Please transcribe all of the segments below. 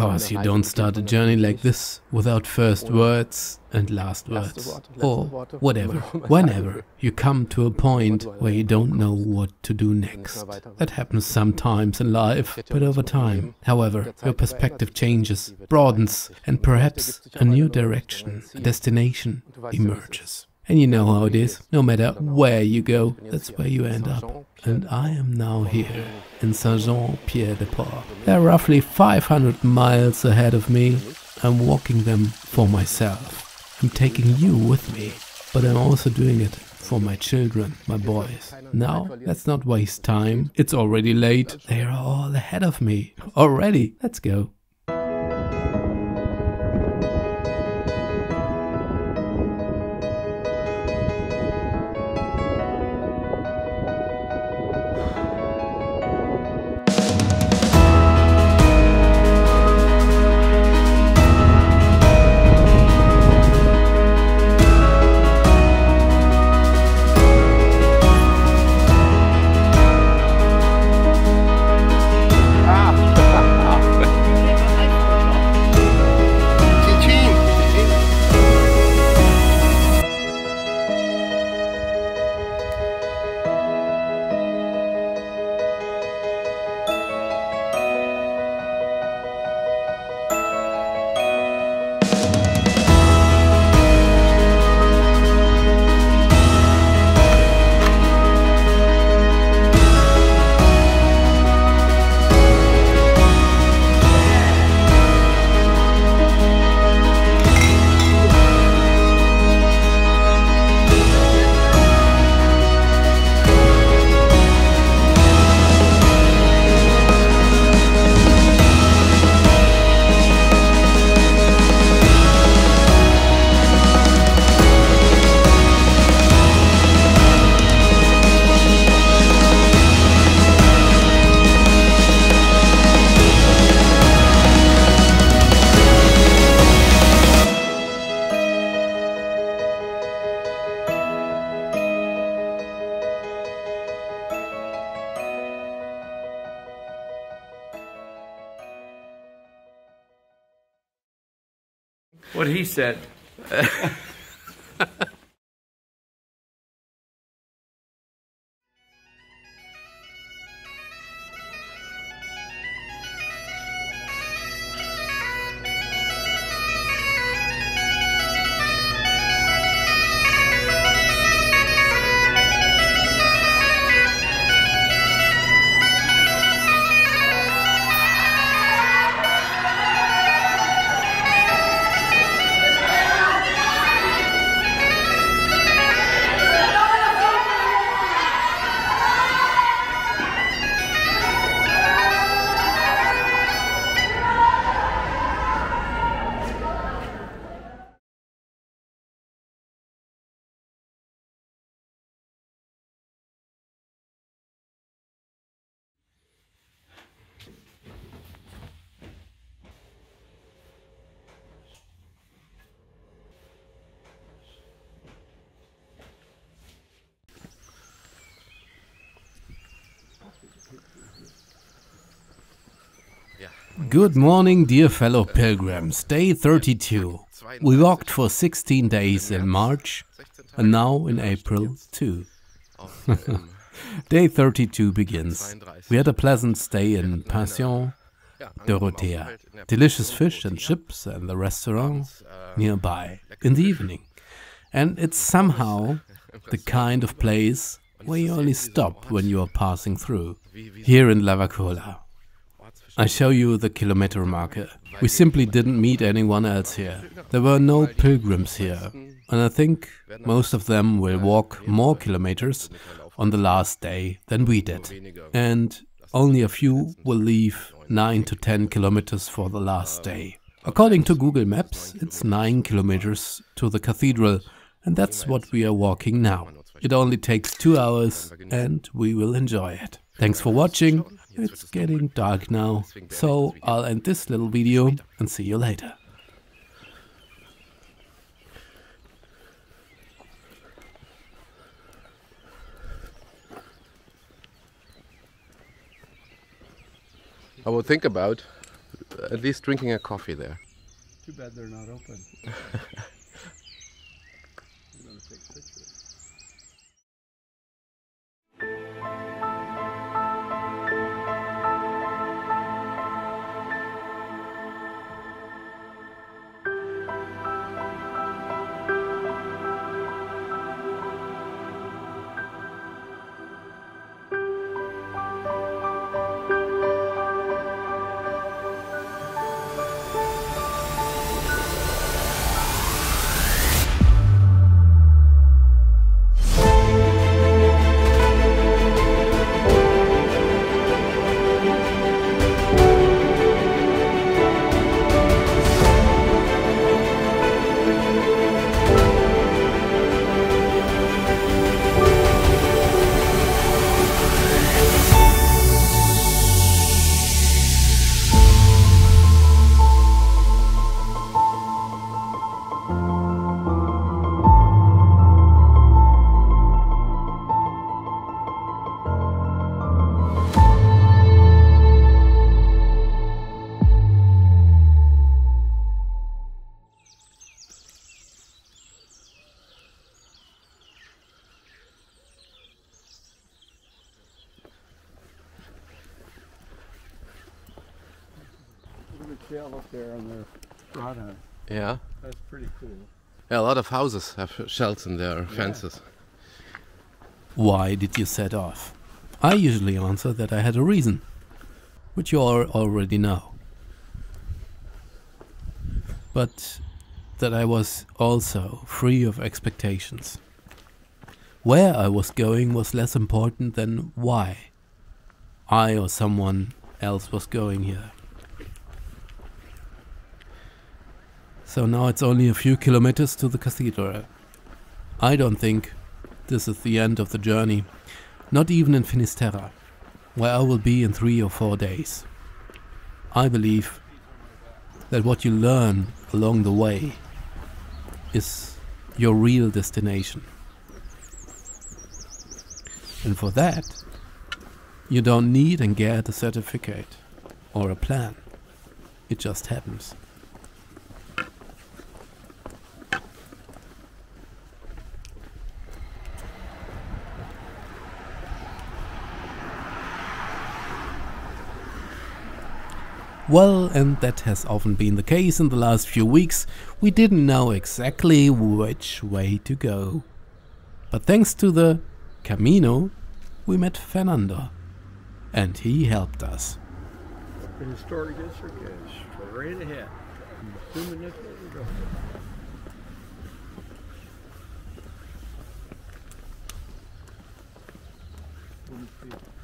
course, you don't start a journey like this without first words and last words, or whatever, whenever you come to a point where you don't know what to do next. That happens sometimes in life, but over time, however, your perspective changes, broadens, and perhaps a new direction, a destination emerges. And you know how it is, no matter where you go, that's where you end up. And I am now here in SJPDP. They're roughly 500 miles ahead of me. I'm walking them for myself. I'm taking you with me, but I'm also doing it for my children, my boys. Now, let's not waste time. It's already late. They are all ahead of me. Already, let's go. What he said. Good morning, dear fellow pilgrims. Day 32. We walked for 16 days in March and now in April too. Day 32 begins. We had a pleasant stay in Pension Dorothea. Delicious fish and chips and the restaurant nearby in the evening. And it's somehow the kind of place where you only stop when you are passing through. Here in Lavacolla. I show you the kilometer marker. We simply didn't meet anyone else here. There were no pilgrims here. And I think most of them will walk more kilometers on the last day than we did. And only a few will leave 9 to 10 kilometers for the last day. According to Google Maps, it's 9 kilometers to the cathedral, and that's what we are walking now. It only takes 2 hours and we will enjoy it. Thanks for watching. It's getting dark now, so I'll end this little video and see you later. I would think about at least drinking a coffee there. Too bad they're not open. I'm gonna take pictures. Sail up there on their grotto. Yeah. That's pretty cool. Yeah, a lot of houses have shells in their fences. Why did you set off? I usually answer that I had a reason, which you all already know. But that I was also free of expectations. Where I was going was less important than why I or someone else was going here. So now it's only a few kilometers to the cathedral. I don't think this is the end of the journey, not even in Finisterra, where I will be in 3 or 4 days. I believe that what you learn along the way is your real destination. And for that, you don't need and get a certificate or a plan. It just happens. Well, and that has often been the case in the last few weeks. We didn't know exactly which way to go. But thanks to the Camino, we met Fernando, and he helped us. The historic district is straight ahead. I'm assuming that's where we're going.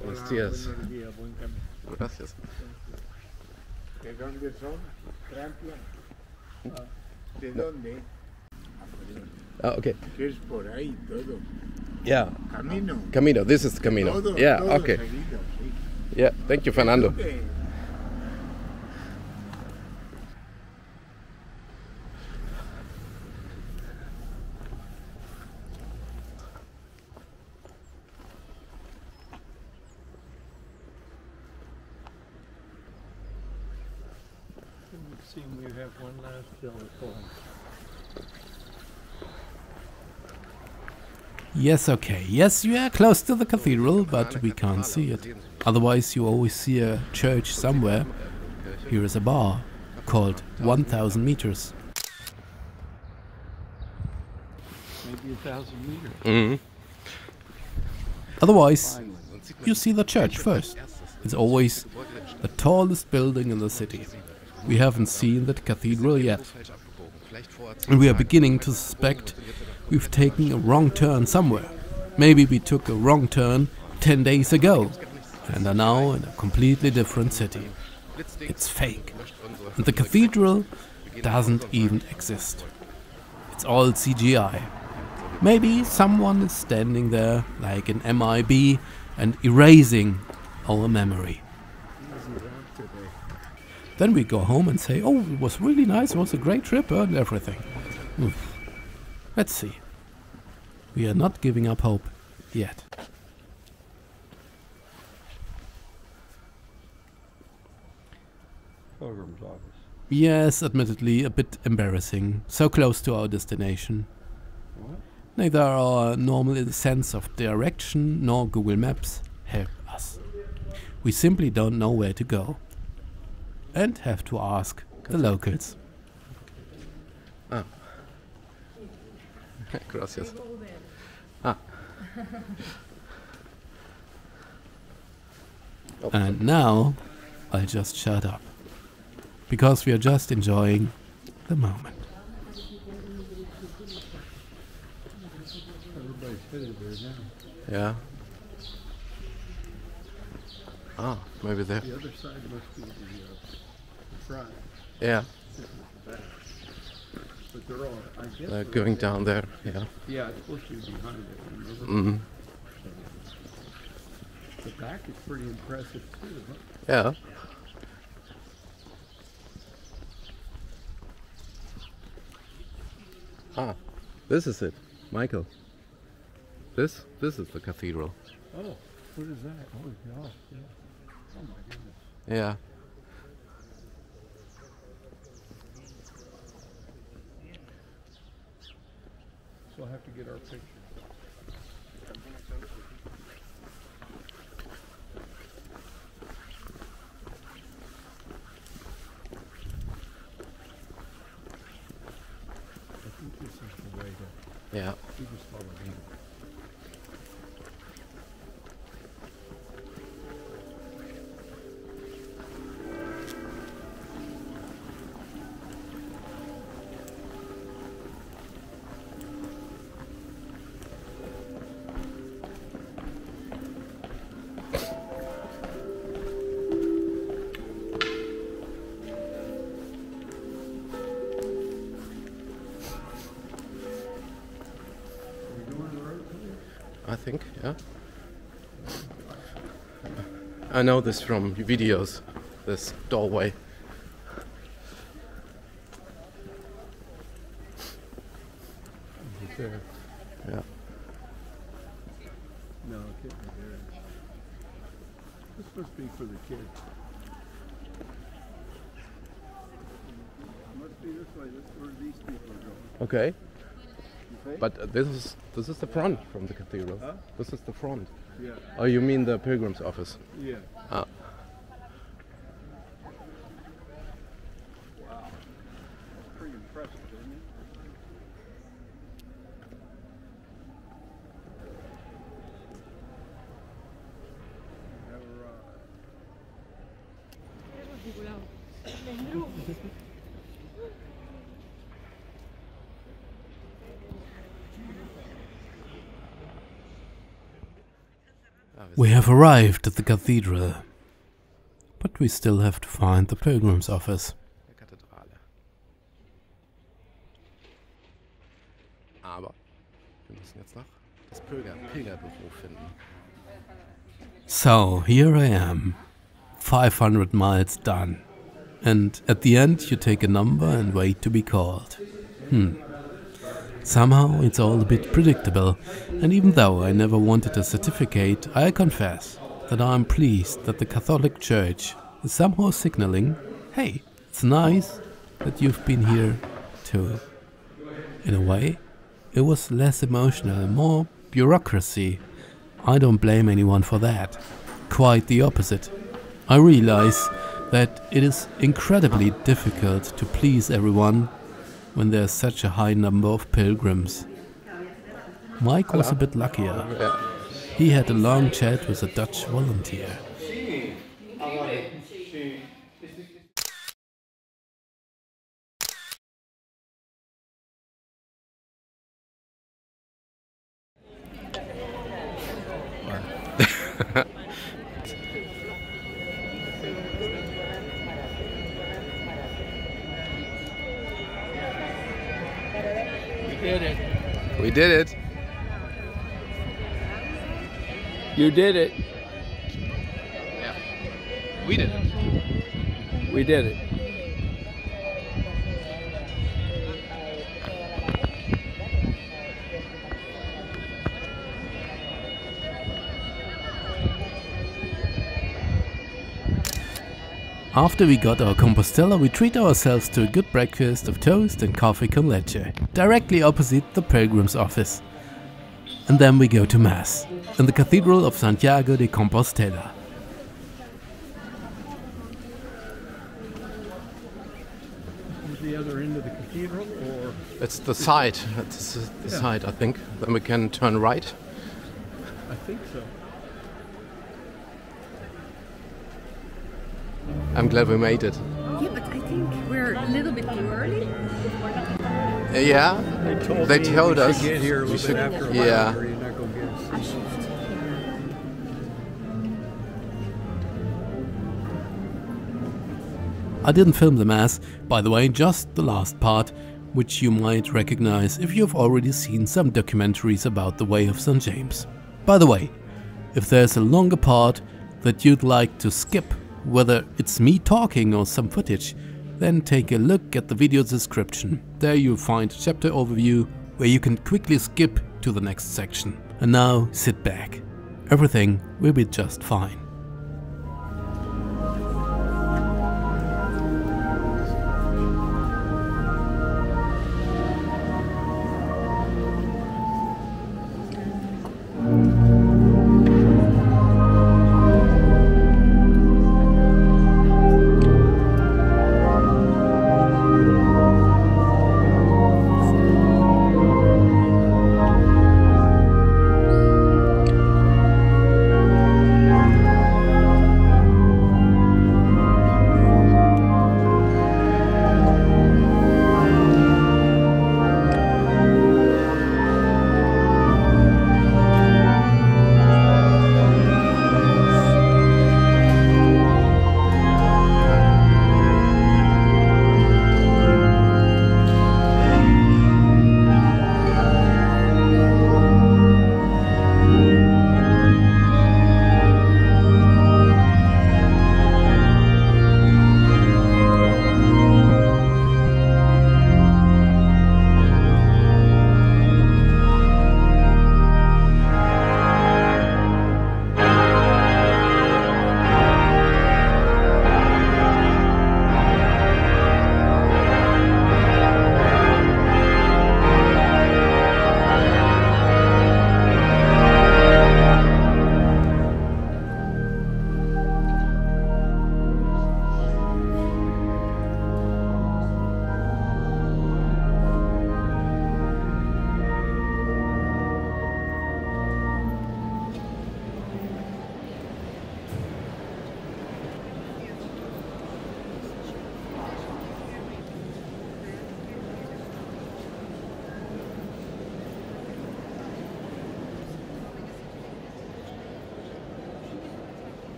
Buenos días. Gracias. ¿De dónde son? Francia. ¿De dónde? Oh, okay. Que es por ahí todo. Yeah. Camino. Camino. This is the Camino. Todo, Yeah. todo Okay. seguido, sí. Yeah. Thank you, Fernando. ¿Dónde? It seems we have one last hill to climb. Yes, okay. Yes, you are close to the cathedral, but we can't see it. Otherwise, you always see a church somewhere. Here is a bar called 1000 meters. Maybe 1,000 meters. Mm-hmm. Otherwise, you see the church first. It's always the tallest building in the city. We haven't seen the cathedral yet. And we are beginning to suspect we've taken a wrong turn somewhere. Maybe we took a wrong turn 10 days ago and are now in a completely different city. It's fake. And the cathedral doesn't even exist. It's all CGI. Maybe someone is standing there like an MIB and erasing our memory. Then we go home and say, oh, it was really nice, it was a great trip and everything. Let's see. We are not giving up hope yet. Pilgrims Yes, admittedly, a bit embarrassing. So close to our destination. What? Neither our normal sense of direction nor Google Maps help us. We simply don't know where to go. And have to ask the locals. Ah. Gracias. Ah. And now, I'll just shut up. Because we are just enjoying the moment. Everybody's headed there now. Yeah. Ah, maybe there. The other side must be the front. Yeah, This is the back. But they're all, I guess. they're going down there. Yeah. Yeah, it's supposed to be behind it, remember? Mm. The back is pretty impressive too, huh? Yeah. Ah, this is it, Michael. This is the cathedral. Oh, what is that? Oh, gosh, yeah. Oh my goodness. Yeah. So I'll have to get our picture. I think this is the way to, Yeah. we just follow him. I think, yeah. I know this from videos, this doorway. Is it there? Yeah. No, it can't be there. This must be for the kids. Must be this way. This is where these people are going. Okay. Okay? But this is the front from the cathedral. Huh? This is the front. Yeah. Oh, you mean the Pilgrims office? Yeah. Ah. Wow. Pretty impressive, isn't it? We have arrived at the cathedral. But we still have to find the Pilgrims office. Kathedrale. Aber wir müssen jetzt noch das Pilgerbüro finden. So, here I am. 500 miles done. And at the end you take a number and wait to be called. Somehow it's all a bit predictable, and even though I never wanted a certificate, I confess that I'm pleased that the Catholic Church is somehow signaling, hey, it's nice that you've been here too. In a way, it was less emotional, more bureaucracy. I don't blame anyone for that. Quite the opposite. I realize that it is incredibly difficult to please everyone when there's such a high number of pilgrims. Mike was a bit luckier. Yeah. He had a long chat with a Dutch volunteer. We did it. You did it. Yeah. We did it. We did it. After we got our Compostela, we treat ourselves to a good breakfast of toast and coffee con leche, directly opposite the Pilgrims office. And then we go to Mass, in the Cathedral of Santiago de Compostela. Is the other end of the cathedral, or? It's the side. It's the side, I think. Then we can turn right. I think so. I'm glad we made it. Yeah, but I think we're a little bit too early. Yeah, they told us. Get here a little bit after 11, yeah. or you're not going to get a seat. I didn't film the Mass, by the way, just the last part, which you might recognize if you've already seen some documentaries about the Way of St. James. By the way, if there's a longer part that you'd like to skip, whether it's me talking or some footage, then take a look at the video description. There you'll find a chapter overview where you can quickly skip to the next section. And now sit back. Everything will be just fine.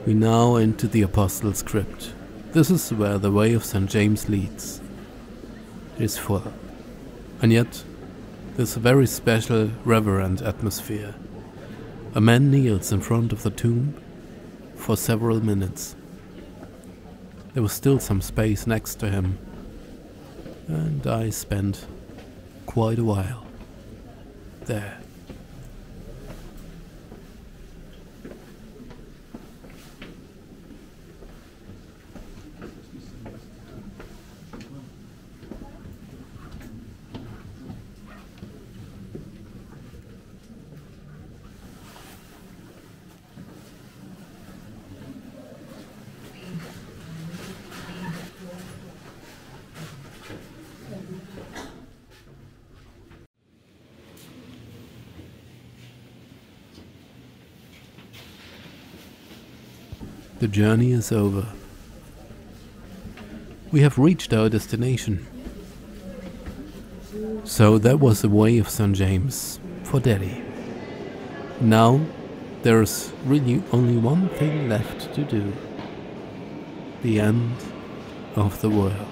We now enter the Apostles' Crypt. This is where the Way of St. James leads. It is full, and yet there's a very special, reverent atmosphere. A man kneels in front of the tomb for several minutes. There was still some space next to him, and I spent quite a while there. The journey is over. We have reached our destination. So that was the Way of St. James for Delhi. Now there is really only one thing left to do. The end of the world.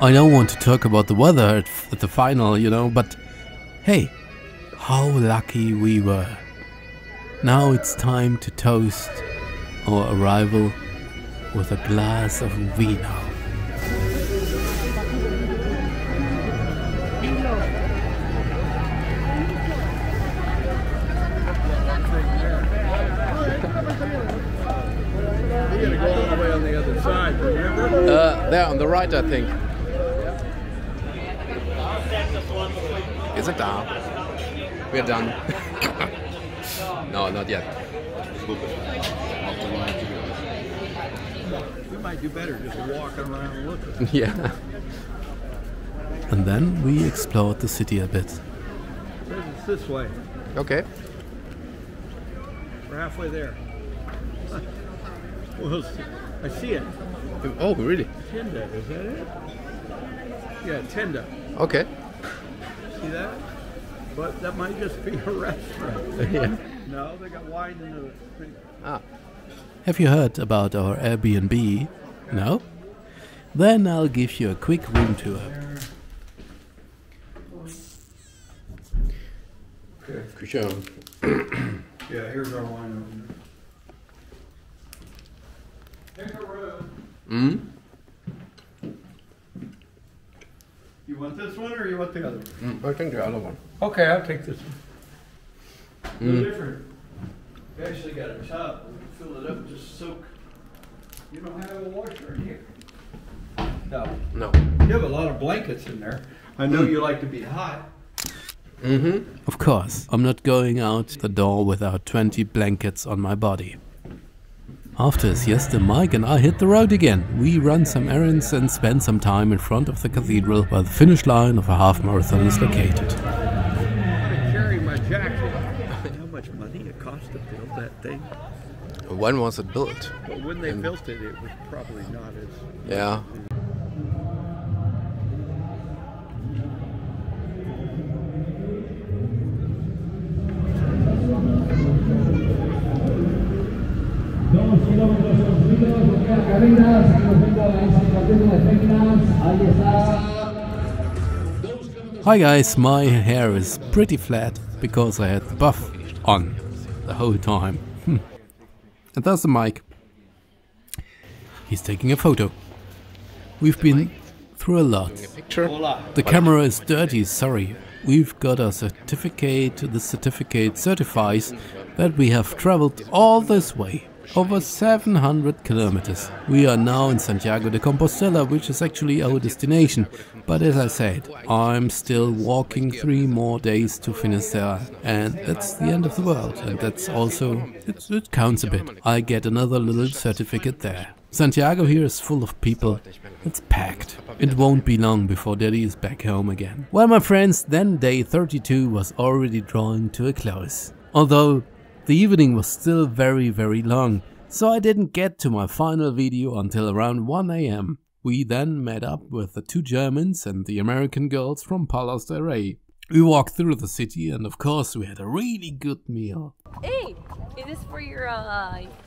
I don't want to talk about the weather at the final, you know, but hey, how lucky we were. Now it's time to toast our arrival with a glass of vino. You gotta go all the way on the other side, remember? There on the right, I think. Is it down? We're done. No, not yet. We might do better just walking around and looking. Yeah. And then we explored the city a bit. It's this way. Okay. We're halfway there. Well, I see it. Oh, really? Tenda, is that it? Yeah, Tenda. Okay. See that? But that might just be a restaurant. Yeah. No, they got wine in the street. Ah. Have you heard about our Airbnb? No? Then I'll give you a quick room tour. Küche. Yeah, here's our wine opener. Pick a room. You want this one or you want the other one? I think the other one. Okay, I'll take this one. No different. We actually got a tub. We can fill it up and just soak. You don't have a washer in here? No. No. You have a lot of blankets in there. I know you like to be hot. Of course, I'm not going out the door without 20 blankets on my body. After a siesta, Mike and I hit the road again. We run some errands and spend some time in front of the cathedral where the finish line of a half marathon is located. I'm carrying my jacket. How much money it cost to build that thing? When was it built? But when they built it, it was probably not as... Yeah. Hi guys, my hair is pretty flat because I had the buff on the whole time. And that's the mic. He's taking a photo. We've been through a lot. Picture? The camera is dirty, sorry. We've got a certificate. The certificate certifies that we have traveled all this way. Over 700 kilometers. We are now in Santiago de Compostela, which is actually our destination. But as I said, I'm still walking 3 more days to Finisterra, and that's the end of the world. And that's also, it counts a bit. I get another little certificate there. Santiago here is full of people. It's packed. It won't be long before Daddy is back home again. Well, my friends, then day 32 was already drawing to a close. Although the evening was still very, very long, so I didn't get to my final video until around 1 AM. We then met up with the 2 Germans and the American girls from Palos del Rey. We walked through the city and of course we had a really good meal. Hey, is this for your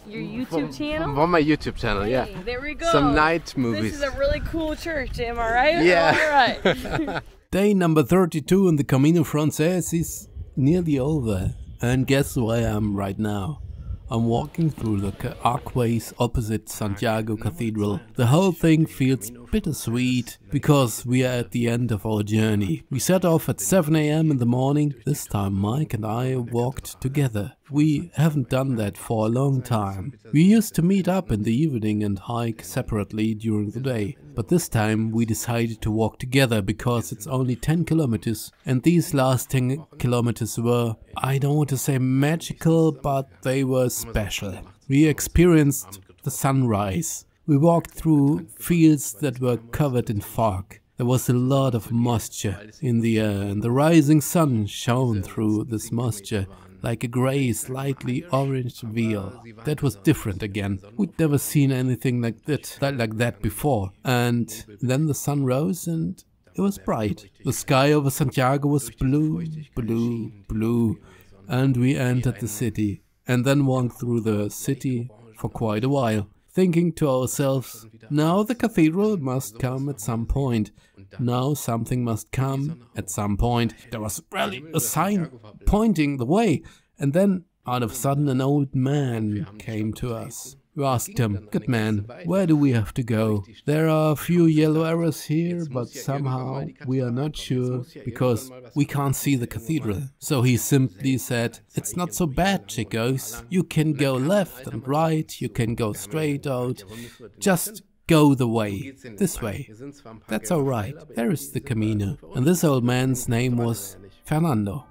YouTube channel? For my YouTube channel, yeah. Hey, there we go. Some night movies. This is a really cool church, am I right? Yeah. All right. Day number 32 in the Camino Frances is nearly over. And guess where I am right now? I'm walking through the archways opposite Santiago Cathedral. The whole thing feels bittersweet because we are at the end of our journey. We set off at 7 AM in the morning. This time Mike and I walked together. We haven't done that for a long time. We used to meet up in the evening and hike separately during the day. But this time we decided to walk together because it's only 10 kilometers and these last 10 kilometers were, I don't want to say magical, but they were special. We experienced the sunrise. We walked through fields that were covered in fog. There was a lot of moisture in the air and the rising sun shone through this moisture like a grey, slightly orange veil. That was different again. We'd never seen anything like that before. And then the sun rose and it was bright. The sky over Santiago was blue, blue, blue. And we entered the city and then walked through the city for quite a while. thinking to ourselves, now the cathedral must come at some point. Now something must come at some point. There was really a sign pointing the way. And then, out of sudden, an old man came to us. We asked him, good man, where do we have to go? There are a few yellow arrows here, but somehow we are not sure, because we can't see the cathedral. So he simply said, it's not so bad, chicos. You can go left and right, you can go straight out. Just go the way, this way. That's alright, there is the Camino. And this old man's name was Fernando.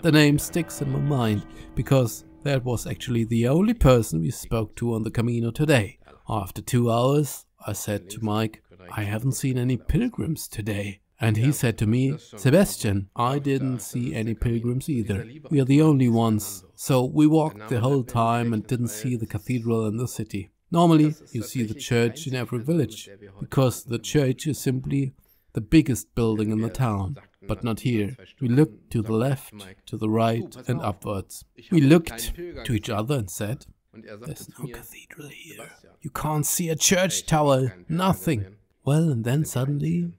The name sticks in my mind, because that was actually the only person we spoke to on the Camino today. After 2 hours, I said to Mike, I haven't seen any pilgrims today. And he said to me, Sebastian, I didn't see any pilgrims either. We are the only ones. So we walked the whole time and didn't see the cathedral in the city. Normally, you see the church in every village, because the church is simply the biggest building in the town. But not here. We looked to the left, to the right, and upwards. We looked to each other and said, there's no cathedral here. You can't see a church tower, nothing. Well, and then suddenly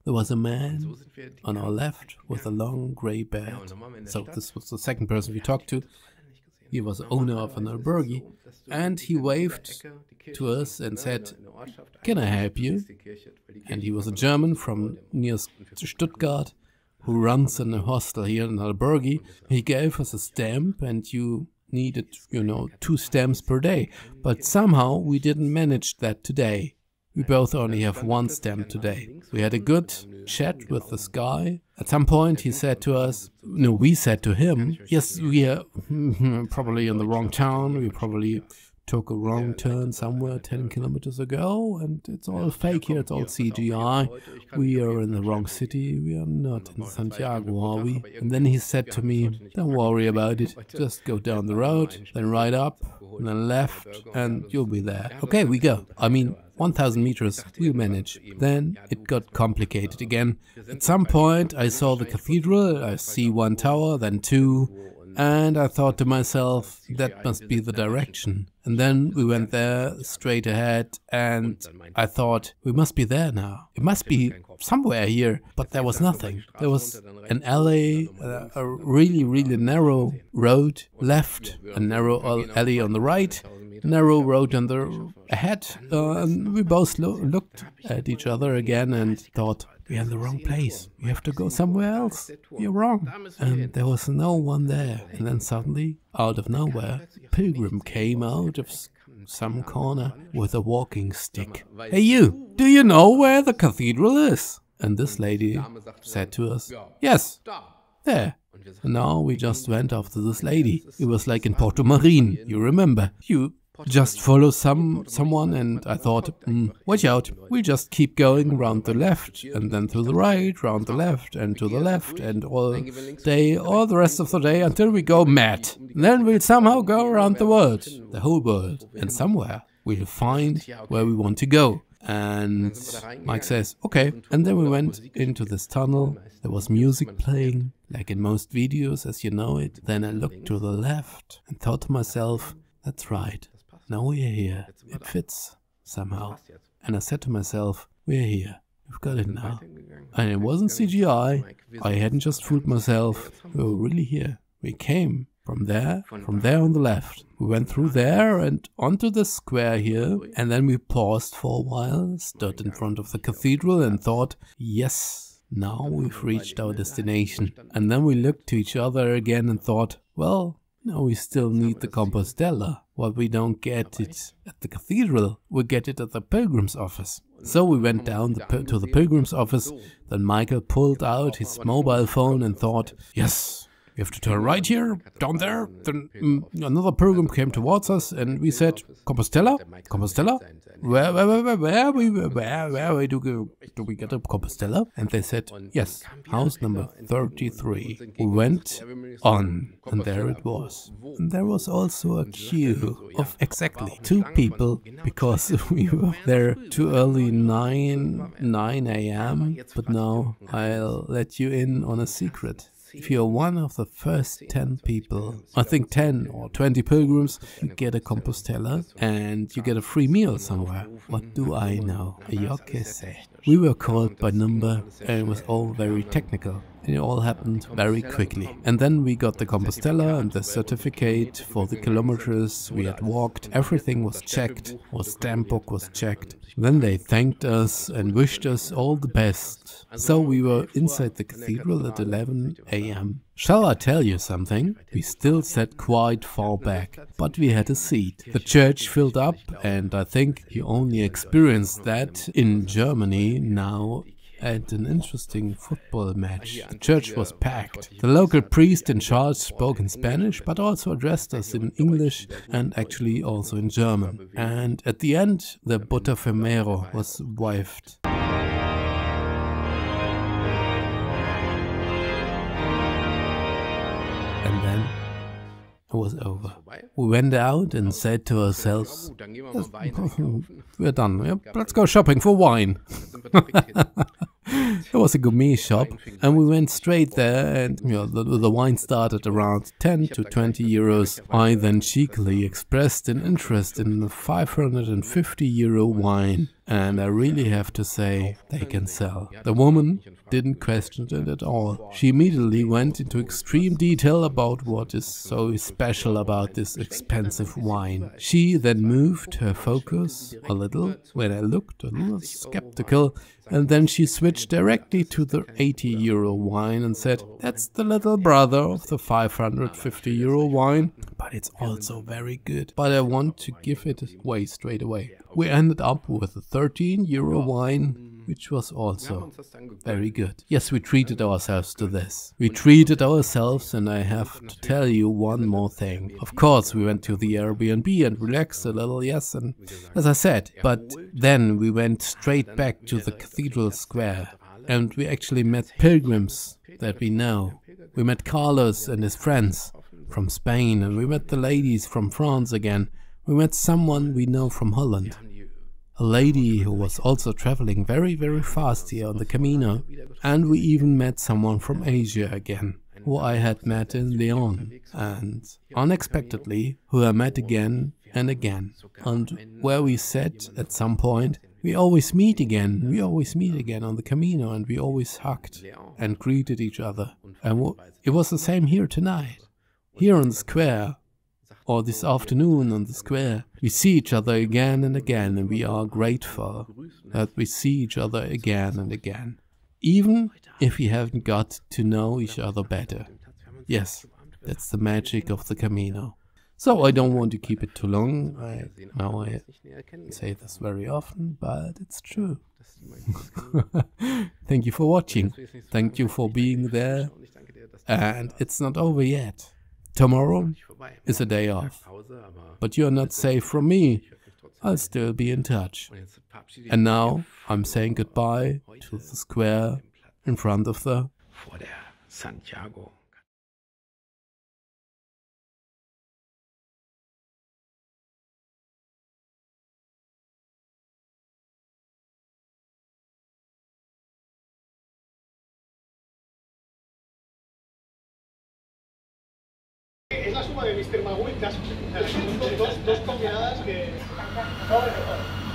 there was a man on our left with a long grey beard. So this was the second person we talked to. He was the owner of an albergue, and he waved to us and said, can I help you? And he was a German from near Stuttgart, who runs in a hostel here in albergue. He gave us a stamp, and you needed, 2 stamps per day. But somehow we didn't manage that today. We both only have 1 stamp today. We had a good chat with this guy. At some point he said to us, no, we said to him, yes, we are probably in the wrong town. We probably took a wrong turn somewhere 10 kilometers ago, and it's all fake here, it's all CGI. We are in the wrong city, we are not in Santiago, are we? And then he said to me, don't worry about it, just go down the road, then right up, and then left, and you'll be there. Okay, we go. 1,000 meters, we'll manage. Then it got complicated again. At some point I saw the cathedral, I see 1 tower, then 2, and I thought to myself, that must be the direction. And then we went there straight ahead, and I thought, we must be there now. It must be somewhere here, but there was nothing. There was an alley, a really, really narrow road left, a narrow alley on the right, narrow road on the ahead, and we both looked at each other again and thought, we're in the wrong place. We have to go somewhere else. You're wrong. And there was no one there. And then suddenly, out of nowhere, a pilgrim came out of some corner with a walking stick. Hey you, do you know where the cathedral is? And this lady said to us, yes, there. And now we just went after this lady. It was like in Porto Marine, you remember. You just follow someone, and I thought, watch out, we'll just keep going round the left, and then to the right, round the left, and to the left, and all the rest of the day, until we go mad. And then we'll somehow go around the world, the whole world, and somewhere we'll find where we want to go. And Mike says, okay. And then we went into this tunnel. There was music playing, like in most videos, as you know it. Then I looked to the left and thought to myself, that's right. Now we're here. It fits somehow. And I said to myself, we're here. We've got it now. And it wasn't CGI. I hadn't just fooled myself. We were really here. We came from there on the left. We went through there and onto the square here. And then we paused for a while, stood in front of the cathedral and thought, yes, now we've reached our destination. And then we looked to each other again and thought, well, now we still need the Compostela. Well, we don't get it at the cathedral, we get it at the Pilgrims office. So we went down to the Pilgrims office, then Michael pulled out his mobile phone and thought, yes, we have to turn right here, down there. Then another pilgrim came towards us and we said, Compostela? Compostela? Where do we get a Compostela? And they said, yes, house number 33. We went on, and there it was. And there was also a queue of exactly 2 people, because we were there too early, 9 a.m. But now I'll let you in on a secret. if you're one of the first 10 people, I think 10 or 20 pilgrims, you get a Compostela and you get a free meal somewhere. What do I know? Yo que sé. We were called by number and it was all very technical. And it all happened very quickly. And then we got the Compostela and the certificate for the kilometers we had walked. Everything was checked, our stamp book was checked. Then they thanked us and wished us all the best. So we were inside the cathedral at 11 AM. Shall I tell you something? We still sat quite far back, but we had a seat. The church filled up, and I think you only experienced that in Germany now at an interesting football match. The church was packed. The local priest in charge spoke in Spanish, but also addressed us in English and actually also in German. And at the end, the Butterfemero was waved. And then it was over. We went out and said to ourselves, we're done, yep, let's go shopping for wine. It was a gourmet shop and we went straight there, and the wine started around 10 to 20 euros. I then cheekily expressed an interest in the 550 euro wine, and I really have to say they can sell. The woman didn't question it at all. She immediately went into extreme detail about what is so special about this expensive wine. She then moved her focus a little when I looked a little skeptical, and then she switched directly to the 80 euro wine and said, that's the little brother of the 550 euro wine, but it's also very good. But I want to give it away straight away. We ended up with a 13 euro wine, which was also very good. Yes, we treated ourselves to this. We treated ourselves, and I have to tell you one more thing. Of course, we went to the Airbnb and relaxed a little, yes, and as I said, but then we went straight back to the cathedral square, and we actually met pilgrims that we know. We met Carlos and his friends from Spain, and we met the ladies from France again. We met someone we know from Holland. A lady who was also traveling very, very fast here on the Camino. And we even met someone from Asia again, who I had met in Lyon, and unexpectedly, who I met again and again. And where we said at some point, we always meet again on the Camino, and we always hugged and greeted each other. And it was the same here tonight, here on the square. Or this afternoon on the square. We see each other again and again, and we are grateful that we see each other again and again, even if we haven't got to know each other better. Yes, that's the magic of the Camino. So I don't want to keep it too long. I say this very often, but it's true. Thank you for watching. Thank you for being there. And it's not over yet. Tomorrow is a day off, but you're not safe from me. I'll still be in touch. And now I'm saying goodbye to the square in front of the Santiago. Es la suma de Mr. Magoo y Casper. Dos combinadas que...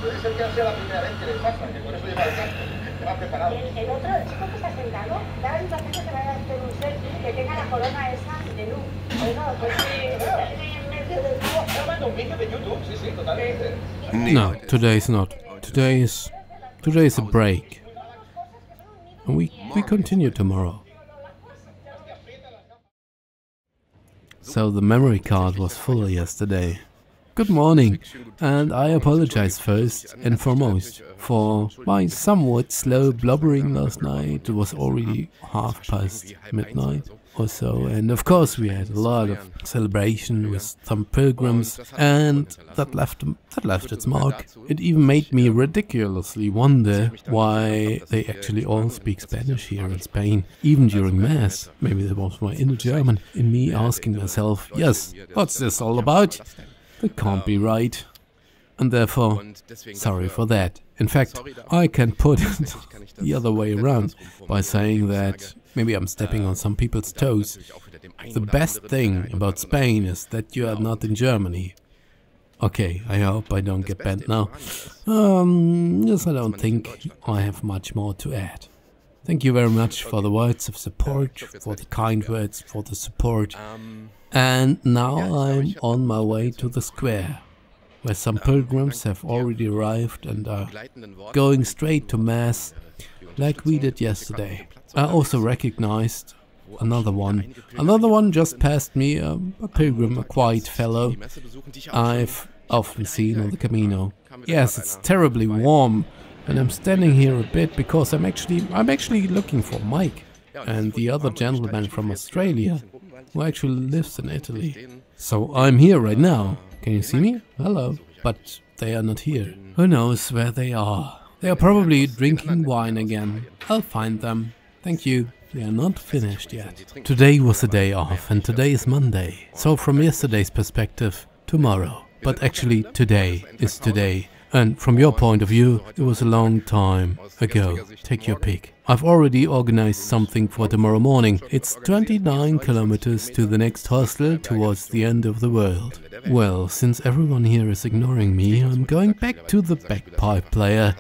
Puede ser que no sea la primera vez que les pasa, que por eso lleva el casco, que va preparado. El otro, el chico que está sentado, da la sensación que se vaya a hacer un selfie, que tenga la corona esa de luz. Oiga, pues sí, en medio del tubo. Grabando un vídeo de YouTube, sí, totalmente. No, today is not. Today is a break. And we continue tomorrow. So the memory card was full yesterday. Good morning, and I apologize first and foremost for my somewhat slow blubbering last night. It was already past midnight or so, and of course we had a lot of celebration with some pilgrims, and that left its mark. It even made me ridiculously wonder why they actually all speak Spanish here in Spain, even during Mass. Maybe that was my inner German in me asking myself, yes, what's this all about? It can't be right. And therefore, sorry for that. In fact, I can put it the other way around by saying that Maybe I'm stepping on some people's toes. The best thing about Spain is that you are not in Germany. Okay, I hope I don't get banned now. Yes, I don't think I have much more to add. Thank you very much for the words of support, for the kind words, for the support. And now I'm on my way to the square, where some pilgrims have already arrived and are going straight to Mass, like we did yesterday. I also recognized another one. Another one just passed me, a pilgrim, a quiet fellow I've often seen on the Camino. Yes, it's terribly warm, and I'm standing here a bit because I'm actually looking for Mike and the other gentleman from Australia who actually lives in Italy. So I'm here right now. Can you see me? Hello. But they are not here. Who knows where they are? They are probably drinking wine again. I'll find them. Thank you. They are not finished yet. Today was a day off and today is Monday. So from yesterday's perspective, tomorrow. But actually today is today. And from your point of view, it was a long time ago. Take your pick. I've already organized something for tomorrow morning. It's 29 kilometers to the next hostel towards the end of the world. Well, since everyone here is ignoring me, I'm going back to the bagpipe player.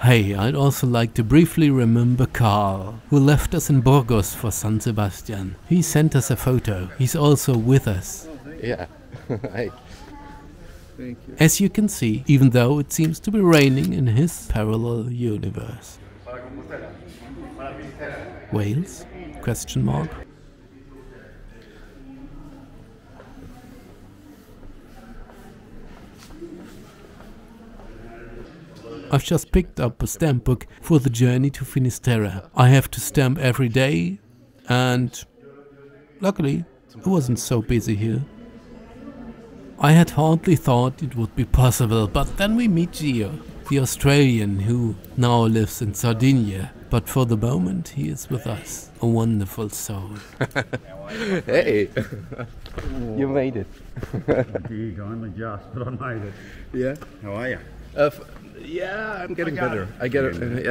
Hey, I'd also like to briefly remember Carl, who left us in Burgos for San Sebastian. He sent us a photo. He's also with us. Yeah. Hey. Thank you. As you can see, even though it seems to be raining in his parallel universe. Wales? Question mark. I've just picked up a stamp book for the journey to Finisterra. I have to stamp every day, and luckily it wasn't so busy here. I had hardly thought it would be possible, but then we meet Gio, the Australian who now lives in Sardinia. But for the moment he is with us, a wonderful soul. Hey! You made it. Indeed, only just, but I made it. Yeah? How are you? Yeah, I'm getting better. I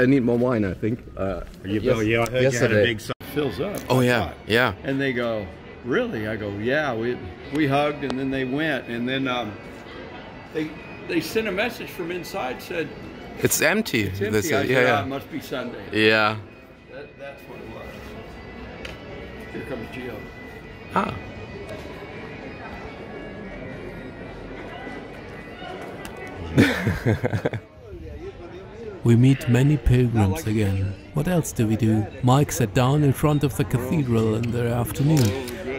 need more wine, I think. I heard you had a yesterday. big sign. Fills up. Oh yeah, yeah. And they go, really? I go, yeah. We hugged, and then they went, and then they sent a message from inside, said It's empty. it's empty. They said, I said, yeah, it must be Sunday. yeah. That's what it was. Here comes Gio. Ah. We meet many pilgrims again. What else do we do? Mike sat down in front of the cathedral in the afternoon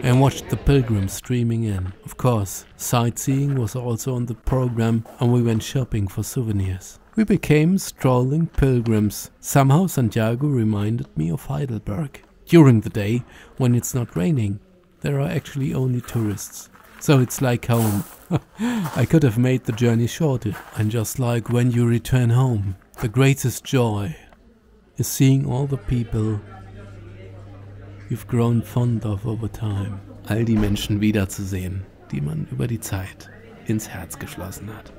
and watched the pilgrims streaming in. Of course, sightseeing was also on the program, and we went shopping for souvenirs. We became strolling pilgrims. Somehow Santiago reminded me of Heidelberg. During the day, when it's not raining, there are actually only tourists. So it's like home. I could have made the journey shorter. And just like when you return home, the greatest joy is seeing all the people you've grown fond of over time. All die Menschen wiederzusehen, die man über die Zeit ins Herz geschlossen hat.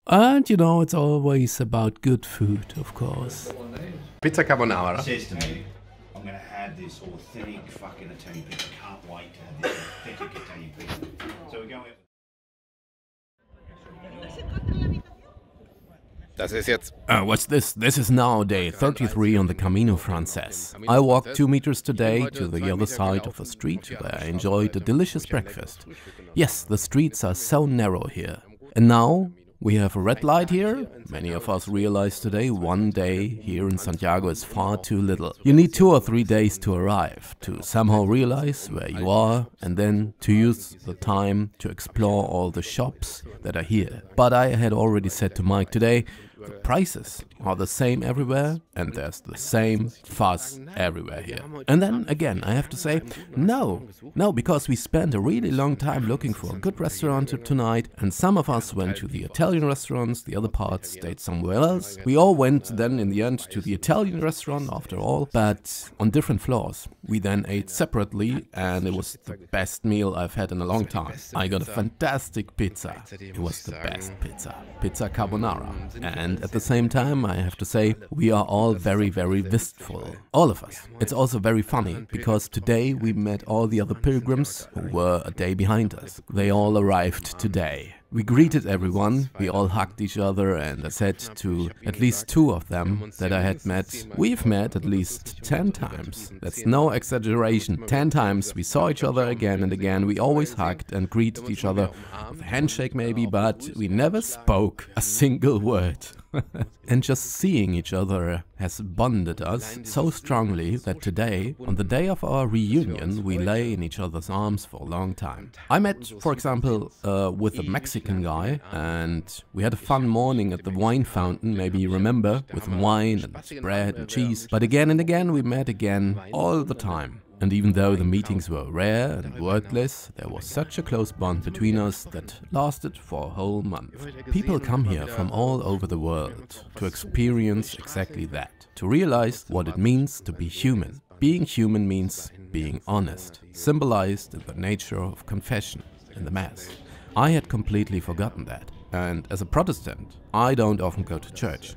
And you know, it's always about good food, of course. Pizza carbonara. Says to me, I'm going to have this authentic fucking Italian pizza. I can't wait to have this authentic Italian pizza. So we're going. What's this? This is now day 33 on the Camino Frances. I walked 2 meters today to the other side of the street where I enjoyed a delicious breakfast. Yes, the streets are so narrow here. And now we have a red light here. Many of us realize today 1 day here in Santiago is far too little. You need 2 or 3 days to arrive, to somehow realize where you are, and then to use the time to explore all the shops that are here. But I had already said to Mike today, the prices are the same everywhere and there's the same fuss everywhere here. And then again, I have to say, no, because we spent a really long time looking for a good restaurant tonight, and some of us went to the Italian restaurants, the other parts stayed somewhere else. We all went then in the end to the Italian restaurant after all, but on different floors. We then ate separately and it was the best meal I've had in a long time. I got a fantastic pizza. It was the best pizza. Pizza carbonara. And at the same time, I have to say, we are all very, very wistful. All of us. It's also very funny, because today we met all the other pilgrims who were a day behind us. They all arrived today. We greeted everyone, we all hugged each other, and I said to at least 2 of them that I had met, we've met at least 10 times. That's no exaggeration. 10 times we saw each other again and again. We always hugged and greeted each other with a handshake maybe, but we never spoke a single word. And just seeing each other has bonded us so strongly that today, on the day of our reunion, we lay in each other's arms for a long time. I met, for example, with a Mexican guy, and we had a fun morning at the wine fountain, maybe you remember, with wine and bread and cheese. But again and again we met again all the time. And even though the meetings were rare and wordless, there was such a close bond between us that lasted for a whole month. People come here from all over the world to experience exactly that, to realize what it means to be human. Being human means being honest, symbolized in the nature of confession in the Mass. I had completely forgotten that, and as a Protestant, I don't often go to church.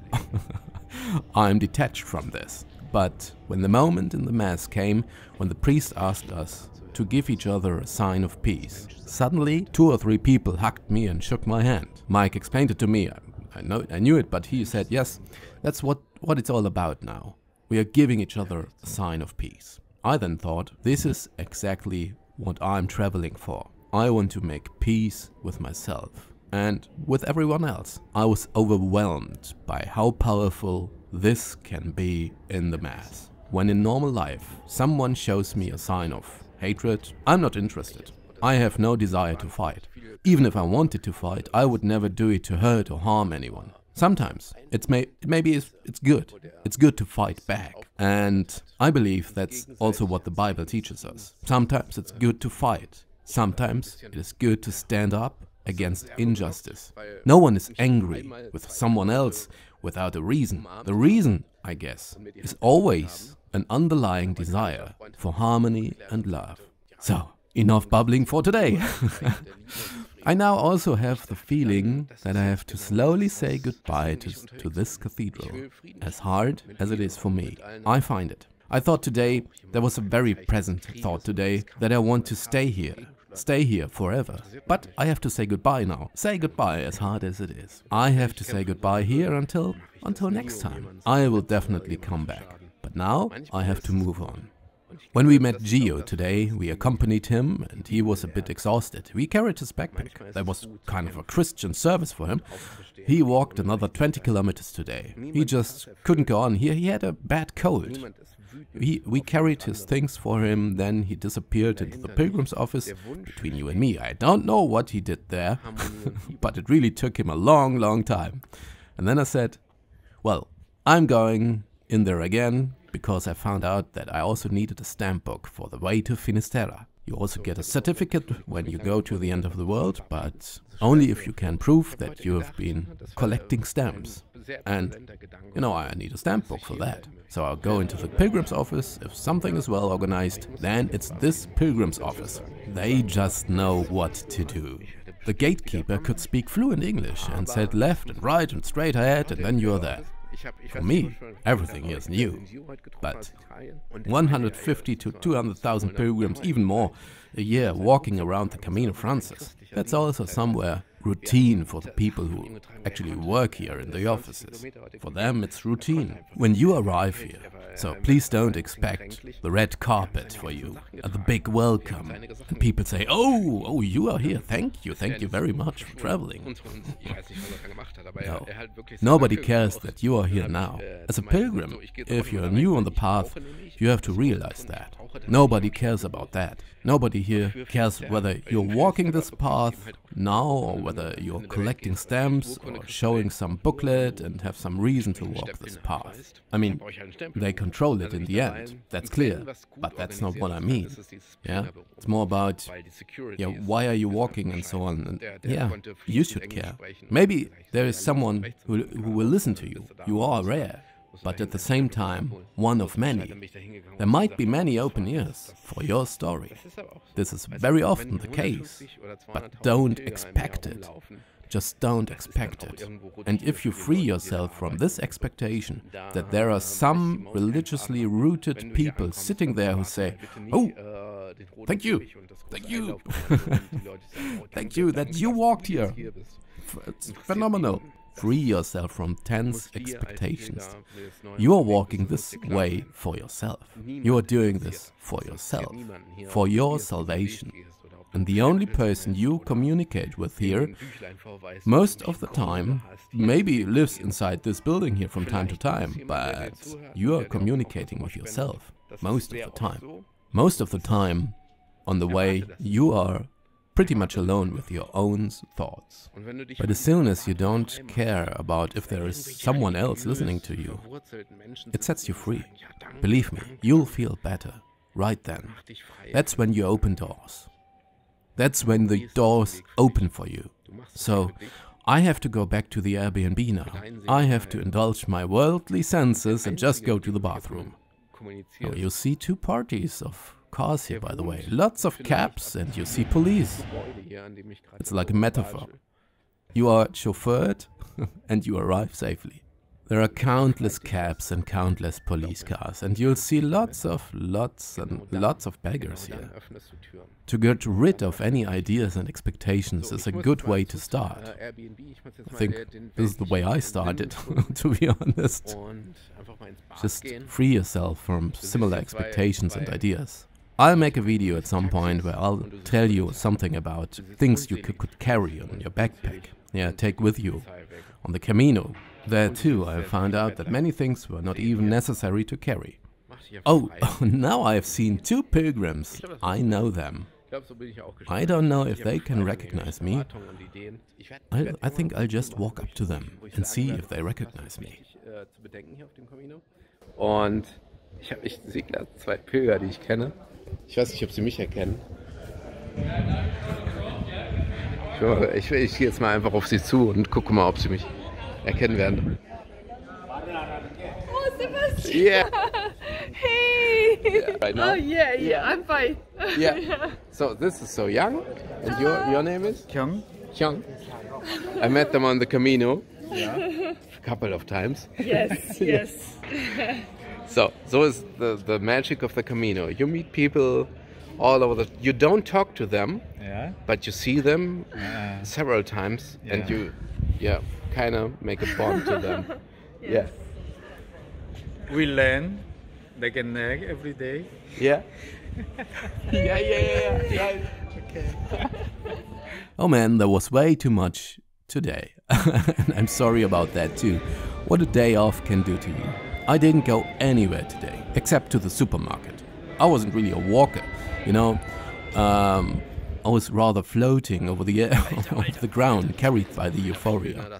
I'm detached from this. But when the moment in the Mass came, when the priest asked us to give each other a sign of peace, suddenly 2 or 3 people hugged me and shook my hand. Mike explained it to me. I knew it, but he said, yes, that's what it's all about now. We are giving each other a sign of peace. I then thought, this is exactly what I'm traveling for. I want to make peace with myself and with everyone else. I was overwhelmed by how powerful this can be in the Mass. When in normal life someone shows me a sign of hatred, I'm not interested. I have no desire to fight. Even if I wanted to fight, I would never do it to hurt or harm anyone. Sometimes maybe it's good. It's good to fight back. And I believe that's also what the Bible teaches us. Sometimes it's good to fight. Sometimes it is good to stand up against injustice. No one is angry with someone else without a reason. The reason, I guess, is always an underlying desire for harmony and love. So, enough bubbling for today. I now also have the feeling that I have to slowly say goodbye to this cathedral, as hard as it is for me. I find it. I thought today, there was a very present thought today, that I want to stay here forever. But I have to say goodbye now. Say goodbye, as hard as it is. I have to say goodbye here until next time. I will definitely come back. But now I have to move on. When we met Gio today, we accompanied him and he was a bit exhausted. We carried his backpack. That was kind of a Christian service for him. He walked another 20 kilometers today. He just couldn't go on. He had a bad cold. We carried his things for him, then he disappeared into the Pilgrims office. Between you and me, I don't know what he did there, but it really took him a long, long time. And then I said, well, I'm going in there again, because I found out that I also needed a stamp book for the way to Finisterra. You also get a certificate when you go to the end of the world, but only if you can prove that you have been collecting stamps. And, you know, I need a stamp book for that. So I'll go into the Pilgrims office. If something is well organized, then it's this Pilgrims office. They just know what to do. The gatekeeper could speak fluent English and said left and right and straight ahead, and then you're there. For me, everything is new. But 150 to 200,000 pilgrims, even more, a year walking around the Camino Frances, that's also somewhere routine for the people who actually work here in the offices. For them it's routine when you arrive here. So please don't expect the red carpet for you and the big welcome. And people say, oh, you are here, thank you very much for traveling. No, nobody cares that you are here now. As a pilgrim, if you're new on the path, you have to realize that. Nobody cares about that. Nobody here cares whether you're walking this path now or whether you're collecting stamps or showing some booklet and have some reason to walk this path. I mean, they control it in the end, that's clear, but that's not what I mean. Yeah, it's more about, yeah, why are you walking and so on, and yeah, you should care. Maybe there is someone who will listen to you. You are rare, but at the same time, one of many. There might be many open ears for your story. This is very often the case, but don't expect it. Just don't expect it. And if you free yourself from this expectation that there are some religiously rooted people sitting there who say, oh, thank you, thank you, thank you that you walked here. It's phenomenal. Free yourself from tense expectations. You are walking this way for yourself. You are doing this for yourself, for your salvation. And the only person you communicate with here, most of the time, maybe lives inside this building here from time to time, but you are communicating with yourself, most of the time. Most of the time, on the way, you are pretty much alone with your own thoughts. But as soon as you don't care about if there is someone else listening to you, it sets you free. Believe me, you'll feel better right then. That's when you open doors. That's when the doors open for you. So, I have to go back to the Airbnb now. I have to indulge my worldly senses and just go to the bathroom. Oh, you see two parties of cars here, by the way. Lots of cabs and you see police. It's like a metaphor. You are chauffeured and you arrive safely. There are countless cabs and countless police cars, and you'll see lots of beggars here. To get rid of any ideas and expectations is a good way to start. I think this is the way I started, to be honest. Just free yourself from similar expectations and ideas. I'll make a video at some point where I'll tell you something about things you could carry on your backpack. Yeah, take with you on the Camino. There too, I found out that many things were not even necessary to carry. Oh, now I have seen two pilgrims. I know them. I don't know if they can recognize me. I think I'll just walk up to them and see if they recognize me. Und ich sehe gerade zwei Pilger, die ich kenne. Ich weiß nicht, ob sie mich erkennen. Ich gehe jetzt mal einfach auf sie zu und gucke mal, ob sie mich erkennen werden. Oh, Sebastian! Yeah! Hey! Yeah, right now? Oh, yeah, I'm fine. Yeah. So this is so young. And your name is? Kyung. Kyung. I met them on the Camino. Yeah. A couple of times. Yes, yes. So is the magic of the Camino. You meet people all over you don't talk to them, yeah, but you see them several times, yeah, and you, yeah, kind of make a bond to them. Yes. Yeah. We learn like an egg every day. Yeah. Yeah. Okay. Oh man, there was way too much today. And I'm sorry about that too. What a day off can do to you. I didn't go anywhere today, except to the supermarket. I wasn't really a walker, you know. I was rather floating over the air, over the ground, carried by the euphoria.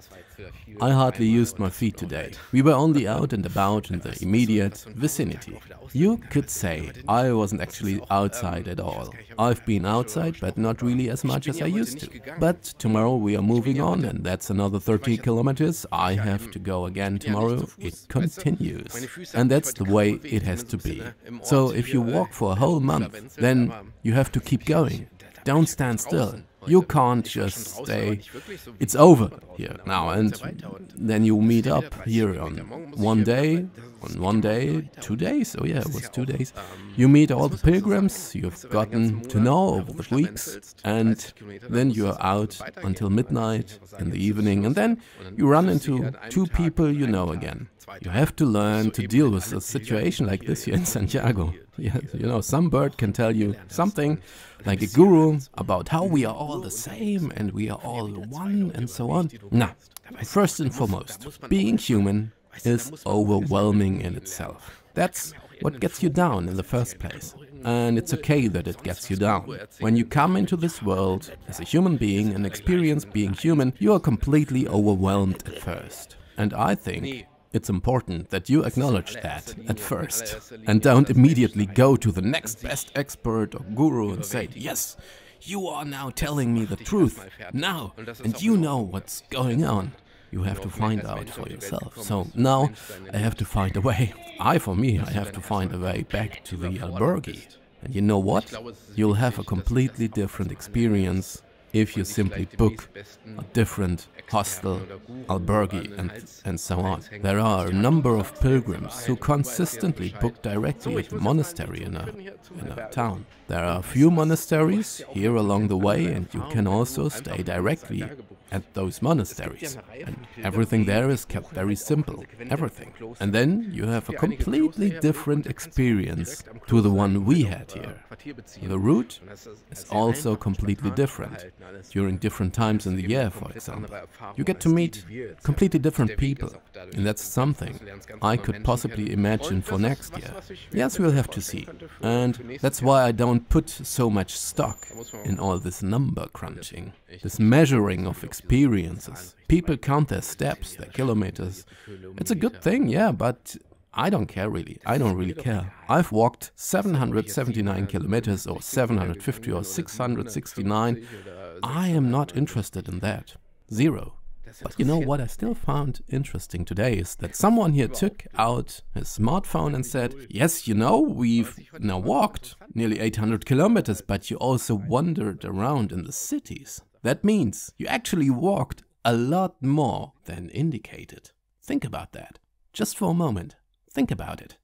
I hardly used my feet today. We were only out and about in the immediate vicinity. You could say I wasn't actually outside at all. I've been outside, but not really as much as I used to. But tomorrow we are moving on, and that's another 30 kilometers. I have to go again tomorrow. It continues. And that's the way it has to be. So if you walk for a whole month, then you have to keep going. Don't stand still. You can't just stay, it's over here now, and then you meet up here on one day, on one day, 2 days, oh yeah, it was 2 days, you meet all the pilgrims you've gotten to know over the weeks, and then you're out until midnight in the evening, and then you run into 2 people you know again. You have to learn to deal with a situation like this here in Santiago. Yeah, you know, some bird can tell you something like a guru about how we are all the same and we are all one and so on. No, first and foremost, being human is overwhelming in itself. That's what gets you down in the first place. And it's okay that it gets you down. When you come into this world as a human being and experience being human, you are completely overwhelmed at first. And I think it's important that you acknowledge that at first and don't immediately go to the next best expert or guru and say, yes, you are now telling me the truth now and you know what's going on. You have to find out for yourself. So now I have to find a way. I have to find a way back to the albergue. And you know what? You'll have a completely different experience if you simply book a different hostel, albergue, and so on. There are a number of pilgrims who consistently book directly at the monastery in a town. There are a few monasteries here along the way, and you can also stay directly at those monasteries. And everything there is kept very simple, everything. And then you have a completely different experience to the one we had here. The route is also completely different, during different times in the year, for example. You get to meet completely different people, and that's something I could possibly imagine for next year. Yes, we'll have to see. And that's why I don't put so much stock in all this number crunching, this measuring of experiences. People count their steps, their kilometers. It's a good thing, yeah, but I don't care really. I don't really care. I've walked 779 kilometers or 750 or 669. I am not interested in that. Zero. But you know what I still found interesting today is that someone here took out his smartphone and said, yes, you know, we've now walked nearly 800 kilometers, but you also wandered around in the cities. That means you actually walked a lot more than indicated. Think about that. Just for a moment. Think about it.